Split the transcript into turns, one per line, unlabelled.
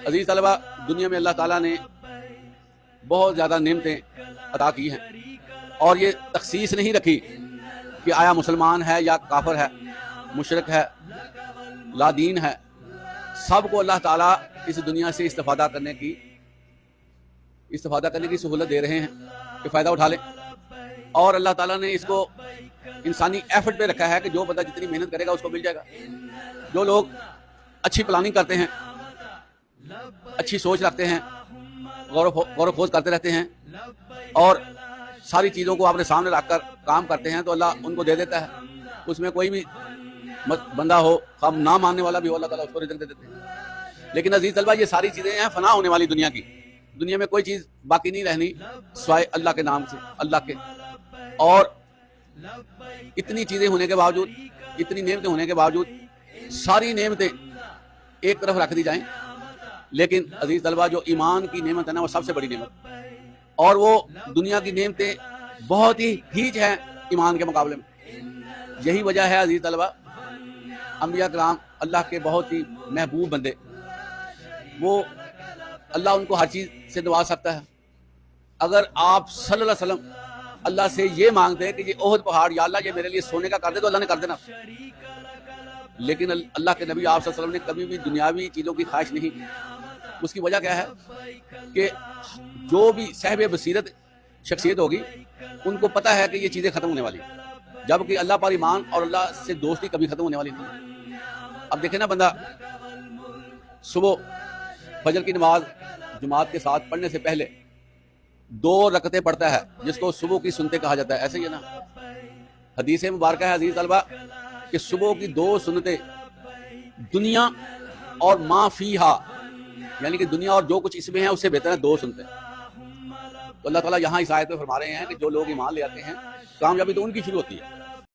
عزیز طلبہ، دنیا میں اللہ تعالیٰ نے بہت زیادہ نعمتیں عطا کی ہیں، اور یہ تخصیص نہیں رکھی کہ آیا مسلمان ہے یا کافر ہے، مشرک ہے، لا دین ہے، سب کو اللہ تعالیٰ اس دنیا سے استفادہ کرنے کی سہولت دے رہے ہیں کہ فائدہ اٹھا لیں۔ اور اللہ تعالیٰ نے اس کو انسانی ایفرٹ پہ رکھا ہے کہ جو بندہ جتنی محنت کرے گا اس کو مل جائے گا۔ جو لوگ اچھی پلاننگ کرتے ہیں، اچھی سوچ رکھتے ہیں، غور و خوض کرتے رہتے ہیں اور ساری چیزوں کو اپنے سامنے رکھ کر کام کرتے ہیں، تو اللہ ان کو دے دیتا ہے۔ اس میں کوئی بھی بندہ ہو، ہم نہ ماننے والا بھی ہو، اللہ تعالیٰ اس کو رزق دے دیتے ہیں۔ لیکن عزیز طلبہ، یہ ساری چیزیں ہیں فنا ہونے والی دنیا کی۔ دنیا میں کوئی چیز باقی نہیں رہنی سوائے اللہ کے نام سے، اللہ کے۔ اور اتنی چیزیں ہونے کے باوجود، اتنی نعمتیں ہونے کے باوجود، ساری نعمتیں ایک طرف رکھ دی جائیں، لیکن عزیز طلبہ جو ایمان کی نعمت ہے نا، وہ سب سے بڑی نعمت، اور وہ دنیا کی نعمتیں بہت ہی ہیچ ہیں ایمان کے مقابلے میں۔ یہی وجہ ہے عزیز طلبہ، انبیاء کرام اللہ کے بہت ہی محبوب بندے، وہ اللہ ان کو ہر چیز سے نواز سکتا ہے۔ اگر آپ صلی اللہ علیہ وسلم اللہ سے یہ مانگتے ہیں کہ یہ احد پہاڑ یا اللہ یہ میرے لیے سونے کا کر دے، تو اللہ نے کر دینا۔ لیکن اللہ کے نبی آپ صلی اللہ علیہ وسلم نے کبھی بھی دنیاوی چیزوں کی خواہش نہیں کی۔ اس کی وجہ کیا ہے کہ جو بھی صاحب بصیرت شخصیت ہوگی، ان کو پتہ ہے کہ یہ چیزیں ختم ہونے والی ہیں، جبکہ اللہ پر ایمان اور اللہ سے دوستی کبھی ختم ہونے والی نہیں۔ اب دیکھیں نا، بندہ صبح فجر کی نماز جماعت کے ساتھ پڑھنے سے پہلے 2 رکعتیں پڑھتا ہے، جس کو صبح کی سنتیں کہا جاتا ہے، ایسے ہی ہے نا۔ حدیث مبارکہ ہے عزیز طلبہ کہ صبح کی 2 سنتیں دنیا اور ما فیہا، یعنی کہ دنیا اور جو کچھ اس میں ہے اس سے بہتر ہے 2 سنتیں۔ تو اللہ تعالیٰ یہاں اس آیت میں فرما رہے ہیں کہ جو لوگ ایمان لے آتے ہیں، کامیابی تو ان کی شروع ہوتی ہے۔